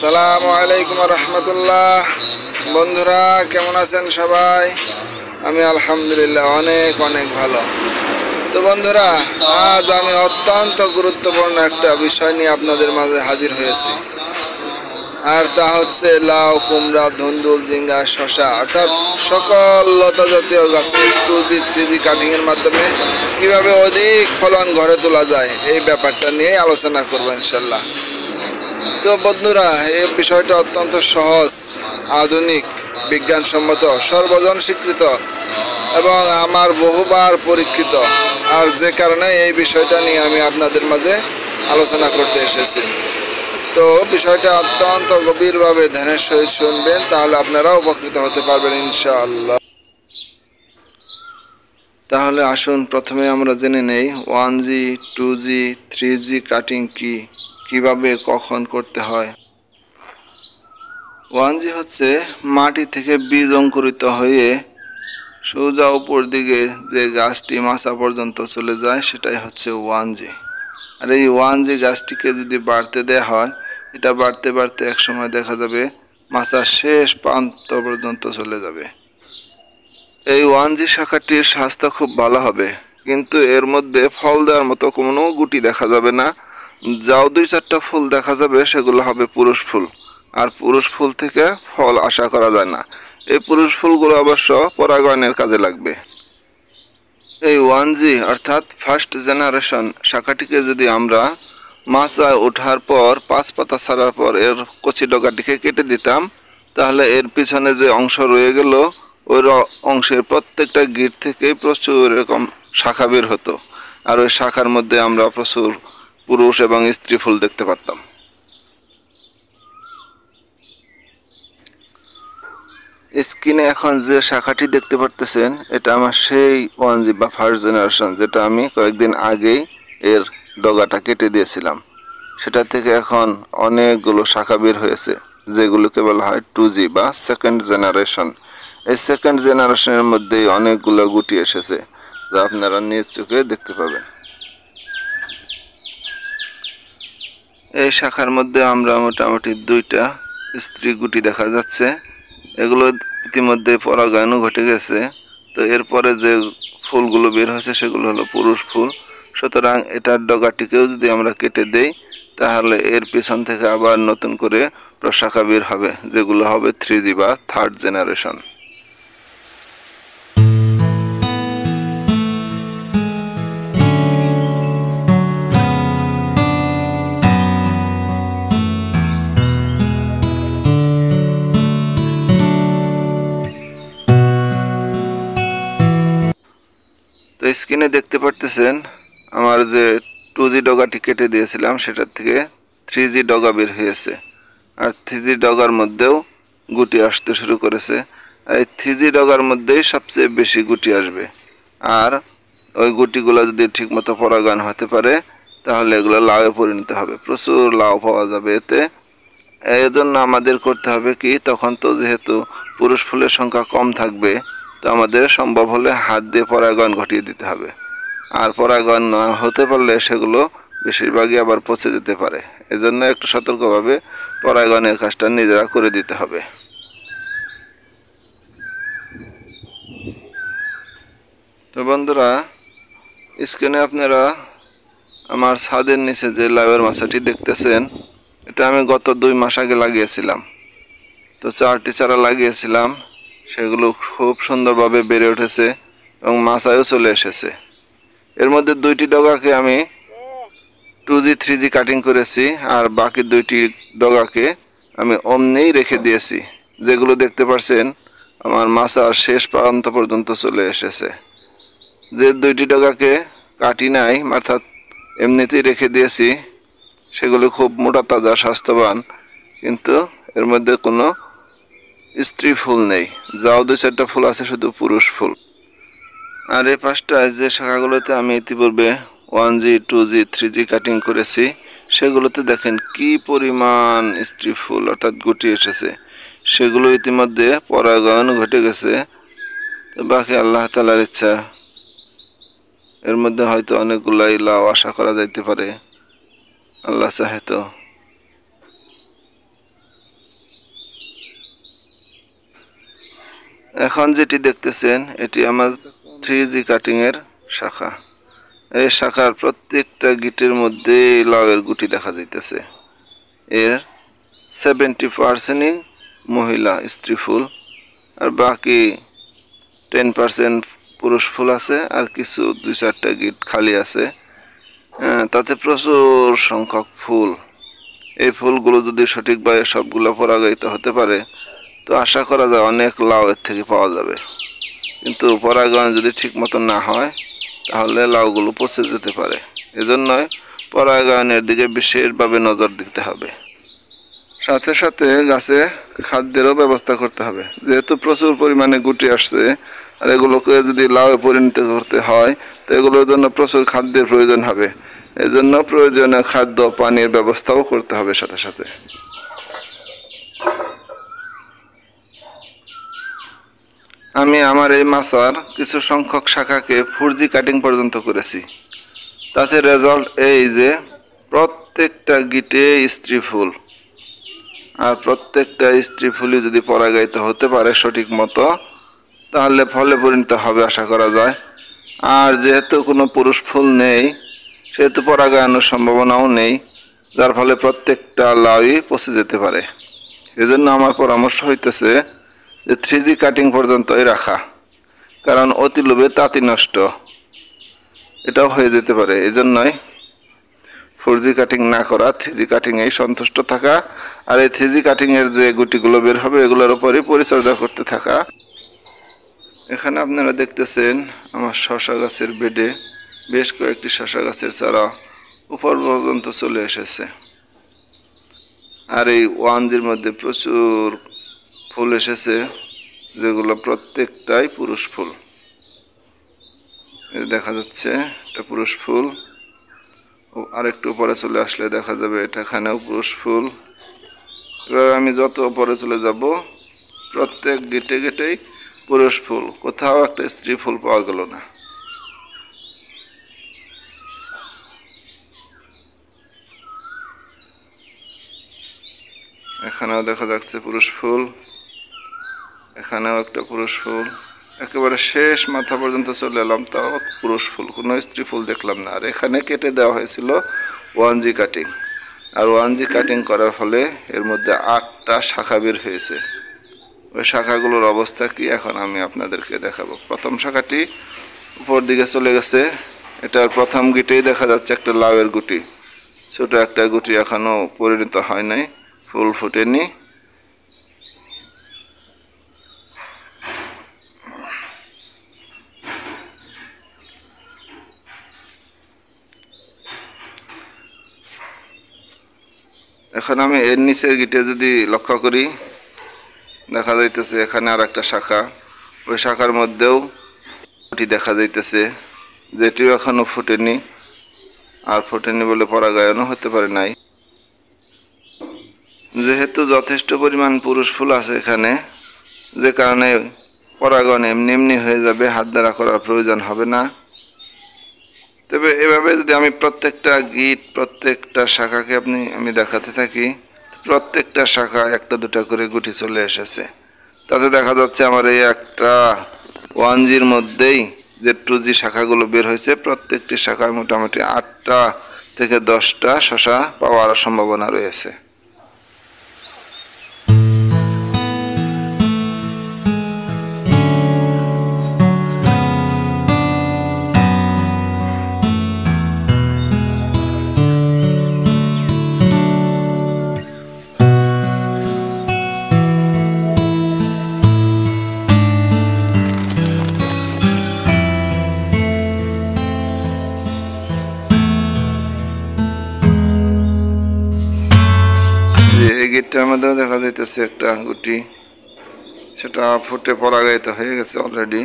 আসসালামু আলাইকুম রহমতুল্লাহ। বন্ধুরা কেমন আছেন সবাই? আমি আলহামদুলিল্লাহ অনেক অনেক ভালো। তো বন্ধুরা, আজ আমি অত্যন্ত গুরুত্বপূর্ণ একটা বিষয় নিয়ে আপনাদের মাঝে হাজির হয়েছি, আর তা হচ্ছে লাউ, কুমড়া, ধুন্দুল, ঝিঙ্গা, শসা অর্থাৎ সকল লতা জাতীয় গাছের 2G 3G কাটিংয়ের মাধ্যমে কিভাবে অধিক ফলন ঘরে তোলা যায়, এই ব্যাপারটা নিয়ে আলোচনা করবো ইনশাল্লাহ। তো বন্ধুরা, এই বিষয়টা অত্যন্ত সহজ, আধুনিক, বিজ্ঞানসম্মত, সর্বজন স্বীকৃত এবং আমার বহুবার পরীক্ষিত, আর যে কারণে এই বিষয়টা নিয়ে আমি আপনাদের মাঝে আলোচনা করতে এসেছি। তো বিষয়টা অত্যন্ত গভীরভাবে ধ্যানের সহিত শুনবেন, তাহলে আপনারা উপকৃত হতে পারবেন ইনশাআল্লাহ। তাহলে আসুন প্রথমে আমরা জেনে নেই 1G 2G 3G কাটিং কি, কিভাবে কখন করতে হয়। 1G হচ্ছে মাটি থেকে বীজ অঙ্কুরিত হয়ে সোজা উপর দিকে যে গাছটি মাচা পর্যন্ত চলে যায় সেটাই হচ্ছে 1G। আর এই 1G গাছটিকে যদি বাড়তে দেওয়া হয়, এটা বাড়তে বাড়তে একসময় দেখা যাবে মাচার শেষ প্রান্ত পর্যন্ত চলে যাবে। এই 1G শাখাটির স্বাস্থ্য খুব ভালো হবে, কিন্তু এর মধ্যে ফল দেওয়ার মতো কোনো গুটি দেখা যাবে না। যাও 2-4টা ফুল দেখা যাবে, সেগুলো হবে পুরুষ ফুল, আর পুরুষ ফুল থেকে ফল আশা করা যায় না। এই পুরুষ ফুলগুলো অবশ্য পরাগায়নের কাজে লাগবে। এই 1G অর্থাৎ ফার্স্ট জেনারেশন শাখাটিকে যদি আমরা মাচায় ওঠার পর 5 পাতা ছাড়ার পর এর কচি ডগাটিকে কেটে দিতাম, তাহলে এর পিছনে যে অংশ রয়ে গেল, ওই অংশের প্রত্যেকটা গিট থেকে প্রচুর এরকম শাখা বের হতো, আর ওই শাখার মধ্যে আমরা প্রচুর পুরুষ এবং স্ত্রী ফুল দেখতে পারতাম। স্ক্রিনে এখন যে শাখাটি দেখতে পারতেছেন, এটা আমার সেই 1G বা ফার্স্ট জেনারেশন, যেটা আমি কয়েকদিন আগেই এর ডগাটা কেটে দিয়েছিলাম। সেটা থেকে এখন অনেকগুলো শাখা বের হয়েছে, যেগুলোকে বলা হয় 2G বা সেকেন্ড জেনারেশন। এই সেকেন্ড জেনারেশনের মধ্যেই অনেকগুলো গুটি এসেছে, যা আপনারা নিজ চোখে দেখতে পাবেন। এই শাখার মধ্যে আমরা মোটামুটি 2টা স্ত্রী গুটি দেখা যাচ্ছে। এগুলো ইতিমধ্যে পরাগায়নও ঘটে গেছে। তো এরপরে যে ফুলগুলো বের হয়েছে সেগুলো হলো পুরুষ ফুল। সুতরাং এটার ডগাটিকেও যদি আমরা কেটে দেই, তাহলে এর পিছন থেকে আবার নতুন করে প্রশাখা বের হবে, যেগুলো হবে 3G বা থার্ড জেনারেশন। তো স্ক্রিনে দেখতে পারতেছেন আমার যে 2G ডগাটি কেটে দিয়েছিলাম, সেটার থেকে 3G ডগা বের হয়েছে, আর 3G ডগার মধ্যেও গুটি আসতে শুরু করেছে। আর এই 3G ডগার মধ্যেই সবচেয়ে বেশি গুটি আসবে, আর ওই গুটিগুলো যদি ঠিকমতো পরাগায়ন হতে পারে, তাহলে এগুলো লাউয়ে পরিণত হবে, প্রচুর লাউ পাওয়া যাবে এতে। এই জন্য আমাদের করতে হবে কি, তখন তো যেহেতু পুরুষ ফুলের সংখ্যা কম থাকবে, তো আমাদের সম্ভব হলে হাত দিয়ে পরাগায়ন ঘটিয়ে দিতে হবে। আর পরাগায়ন না হতে পারলে সেগুলো বেশিরভাগই আবার পচে যেতে পারে। এজন্য একটু সতর্কভাবে পরাগায়নের কাজটা নিজেরা করে দিতে হবে। তো বন্ধুরা, স্ক্রিনে আপনারা আমার ছাদের নিচে যে লাউয়ের মাচাটি দেখতেছেন, এটা আমি গত 2 মাস আগে লাগিয়েছিলাম। তো 4টি চারা লাগিয়েছিলাম, সেগুলো খুব সুন্দরভাবে বেড়ে উঠেছে এবং মাচায়ও চলে এসেছে। এর মধ্যে 2টি ডগাকে আমি 2G 3G কাটিং করেছি, আর বাকি 2টি ডগাকে আমি অমনিই রেখে দিয়েছি, যেগুলো দেখতে পাচ্ছেন আমার মাচার শেষ প্রান্ত পর্যন্ত চলে এসেছে। যে 2টি ডগাকে কাটি নাই, অর্থাৎ এমনিতেই রেখে দিয়েছি, সেগুলো খুব মোটা তাজা স্বাস্থ্যবান, কিন্তু এর মধ্যে কোনো স্ত্রী ফুল নেই। যাও 2-4টা ফুল আছে, শুধু পুরুষ ফুল। আর এই পাঁচটা যে শাখাগুলোতে আমি ইতিপূর্বে 1G 2G 3G কাটিং করেছি, সেগুলোতে দেখেন কি পরিমাণ স্ত্রী ফুল অর্থাৎ গুটি এসেছে। সেগুলো ইতিমধ্যে পরাগায়ন ঘটে গেছে। তো বাকি আল্লাহ তাআলার ইচ্ছা, এর মধ্যে হয়তো অনেকগুলাই লাউ আশা করা যাইতে পারে, আল্লাহ চাহে তো। এখন যেটি দেখতেছেন এটি আমার 3G কাটিং এর শাখা। এই শাখার প্রত্যেকটা গিটের মধ্যে লাউয়ের গুটি দেখা যাইতেছে। এর 70%ই মহিলা স্ত্রী ফুল, আর বাকি 10% পুরুষ ফুল আছে, আর কিছু 2-4টা গিট খালি আছে। তাতে প্রচুর সংখ্যক ফুল। এই ফুলগুলো যদি সঠিকভাবে সবগুলো পরাগায়িত হতে পারে তো আশা করা যায় অনেক লাউ এর থেকে পাওয়া যাবে। কিন্তু পরাগায়ন যদি ঠিক মতো না হয় তাহলে লাউগুলো পচে যেতে পারে। এজন্যই পরাগায়নের দিকে বিশেষভাবে নজর দিতে হবে। সাথে সাথে গাছে খাদ্যেরও ব্যবস্থা করতে হবে। যেহেতু প্রচুর পরিমাণে গুটি আসছে, আর এগুলোকে যদি লাউয়ে পরিণত করতে হয় তো এগুলোর জন্য প্রচুর খাদ্যের প্রয়োজন হবে। এজন্য প্রয়োজনীয় খাদ্য পানির ব্যবস্থাও করতে হবে সাথে সাথে। আমি আমার এই মাচার কিছু সংখ্যক শাখাকে 4G কাটিং পর্যন্ত করেছি। তাতে রেজাল্ট এই যে প্রত্যেকটা গিটে স্ত্রী ফুল, আর প্রত্যেকটা স্ত্রী ফুলই যদি পরাগায়িত হতে পারে সঠিক মতো তাহলে ফলে পরিণত হবে আশা করা যায়। আর যেহেতু কোনো পুরুষ ফুল নেই সেহেতু পরাগায়নের সম্ভাবনাও নেই, যার ফলে প্রত্যেকটা লাউই পচে যেতে পারে। এজন্য আমার পরামর্শ হইতেছে যে 3G কাটিং পর্যন্তই রাখা, কারণ অতি লোভে তাঁতি নষ্ট, এটাও হয়ে যেতে পারে। এজন্যই 4G কাটিং না করা, 3G কাটিংয়েই সন্তুষ্ট থাকা, আর এই 3G কাটিংয়ের যে গুটিগুলো বের হবে এগুলোর উপরই পরিচর্যা করতে থাকা। এখানে আপনারা দেখতেছেন আমার শশা গাছের বেডে বেশ কয়েকটি শশা গাছের চারা উপর পর্যন্ত চলে এসেছে, আর এই 1Gর মধ্যে প্রচুর ফুল এসেছে, যেগুলো প্রত্যেকটাই পুরুষ ফুল। দেখা যাচ্ছে এটা পুরুষ ফুল, আরেকটু উপরে চলে আসলে দেখা যাবে এটা এখানেও পুরুষ ফুল। এবার আমি যত উপরে চলে যাব প্রত্যেক গেটে গেটেই পুরুষ ফুল, কোথাও একটা স্ত্রী ফুল পাওয়া গেল না। এখানেও দেখা যাচ্ছে পুরুষ ফুল, এখানেও একটা পুরুষ ফুল। একেবারে শেষ মাথা পর্যন্ত চলে এলাম, তাও পুরুষ ফুল, কোনো স্ত্রী ফুল দেখলাম না। আর এখানে কেটে দেওয়া হয়েছিল 1G কাটিং, আর 1G কাটিং করার ফলে এর মধ্যে 8টা শাখা বের হয়েছে। ওই শাখাগুলোর অবস্থা কি এখন আমি আপনাদেরকে দেখাবো। প্রথম শাখাটি উপর দিকে চলে গেছে, এটার প্রথম গিটেই দেখা যাচ্ছে একটা লাউয়ের গুটি, ছোট একটা গুটি এখনো পরিণত হয় নাই, ফুল ফুটেনি। এখন আমি এর নিচের গিটে যদি লক্ষ্য করি দেখা যাইতেছে এখানে আর একটা শাখা, ওই শাখার মধ্যেও গুটি দেখা যাইতেছে, যেটিও এখনো ফুটেনি, আর ফুটেনি বলে পরাগায়নও হতে পারে নাই। যেহেতু যথেষ্ট পরিমাণ পুরুষ ফুল আছে এখানে, যে কারণে পরাগায়ন এমনি এমনি হয়ে যাবে, হাত দ্বারা করার প্রয়োজন হবে না। তবে এভাবে যদি আমি প্রত্যেকটা গিট প্রত্যেকটা শাখাকে আমি দেখাতে থাকি, প্রত্যেকটা শাখা একটা দুটা করে গুটি চলে এসেছে। তাতে দেখা যাচ্ছে আমার এই একটা 1Gর মধ্যেই যে 2G শাখাগুলো বের হয়েছে, প্রত্যেকটি শাখায় মোটামুটি 8টা থেকে 10টা শশা পাওয়ার সম্ভাবনা রয়েছে। এই গিটটার মধ্যেও দেখা যাইতেছে একটা গুটি, সেটা ফুটে পরাগায়িত হয়ে গেছে অলরেডি।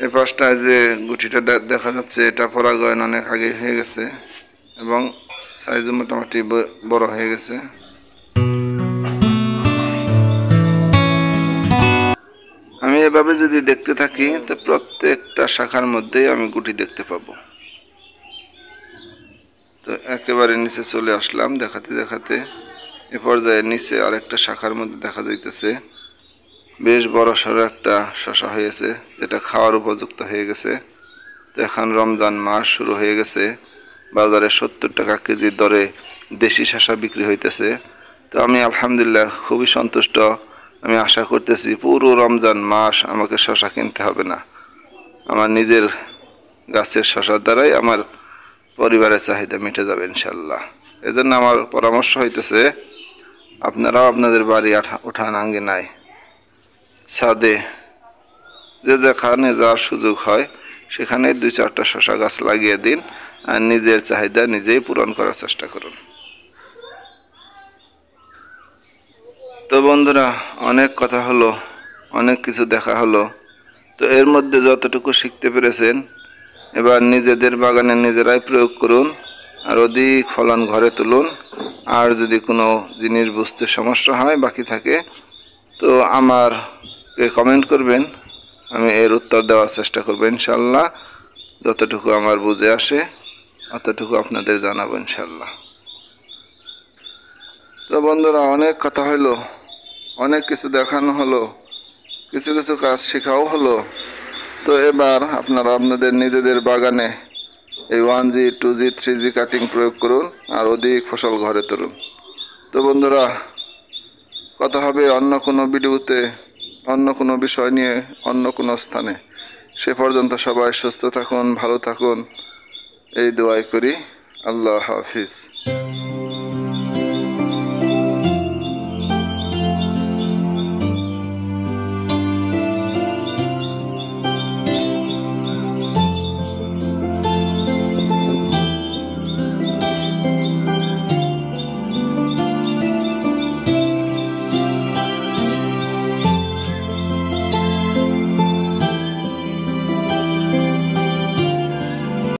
এই পাশটায় যে গুটিটা দেখা যাচ্ছে এটা পরাগায়ন অনেক আগে হয়ে গেছে এবং সাইজও মোটামুটি বড় হয়ে গেছে। আমি এভাবে যদি দেখতে থাকি তো প্রত্যেকটা শাখার মধ্যেই আমি গুটি দেখতে পাবো। তো একেবারে নিচে চলে আসলাম দেখাতে দেখাতে। এ পর্যায়ে নিচে আরেকটা শাখার মধ্যে দেখা যাইতেছে বেশ বড়সড় একটা শশা হয়েছে, যেটা খাওয়ার উপযুক্ত হয়ে গেছে। তো এখন রমজান মাস শুরু হয়ে গেছে, বাজারে 70 টাকা কেজি দরে দেশি শশা বিক্রি হইতেছে। তো আমি আলহামদুলিল্লাহ খুবই সন্তুষ্ট। আমি আশা করতেছি পুরো রমজান মাস আমাকে শশা কিনতে হবে না, আমার নিজের গাছের শশার দ্বারাই আমার পরিবারের চাহিদা মিটে যাবে ইনশাল্লাহ। এজন্য আমার পরামর্শ হইতেছে আপনারাও আপনাদের বাড়ি উঠান আঙ্গিনায় ছাদে যে যেখানে যাওয়ার সুযোগ হয় সেখানে 2-4টা শশা গাছ লাগিয়ে দিন আর নিজের চাহিদা নিজেই পূরণ করার চেষ্টা করুন। তো বন্ধুরা, অনেক কথা হলো, অনেক কিছু দেখা হলো। তো এর মধ্যে যতটুকু শিখতে পেরেছেন এবার নিজেদের বাগানে নিজেরাই প্রয়োগ করুন আর অধিক ফলন ঘরে তুলুন। আর যদি কোনো জিনিস বুঝতে সমস্যা হয় বাকি থাকে তো আমারকে কমেন্ট করবেন, আমি এর উত্তর দেওয়ার চেষ্টা করব ইনশাল্লাহ। যতটুকু আমার বুঝে আসে অতটুকু আপনাদের জানাবো ইনশাল্লাহ। তো বন্ধুরা, অনেক কথা হলো, অনেক কিছু দেখানো হলো, কিছু কিছু কাজ শেখাও হলো। তো এবার আপনারা আপনাদের নিজেদের বাগানে এই 1G 2G 3G কাটিং প্রয়োগ করুন আর অধিক ফসল ঘরে তুলুন। তো বন্ধুরা, কথা হবে অন্য কোনো ভিডিওতে, অন্য কোনো বিষয় নিয়ে, অন্য কোনো স্থানে। সে পর্যন্ত সবাই সুস্থ থাকুন, ভালো থাকুন, এই দোয়াই করি। আল্লাহ হাফিজ।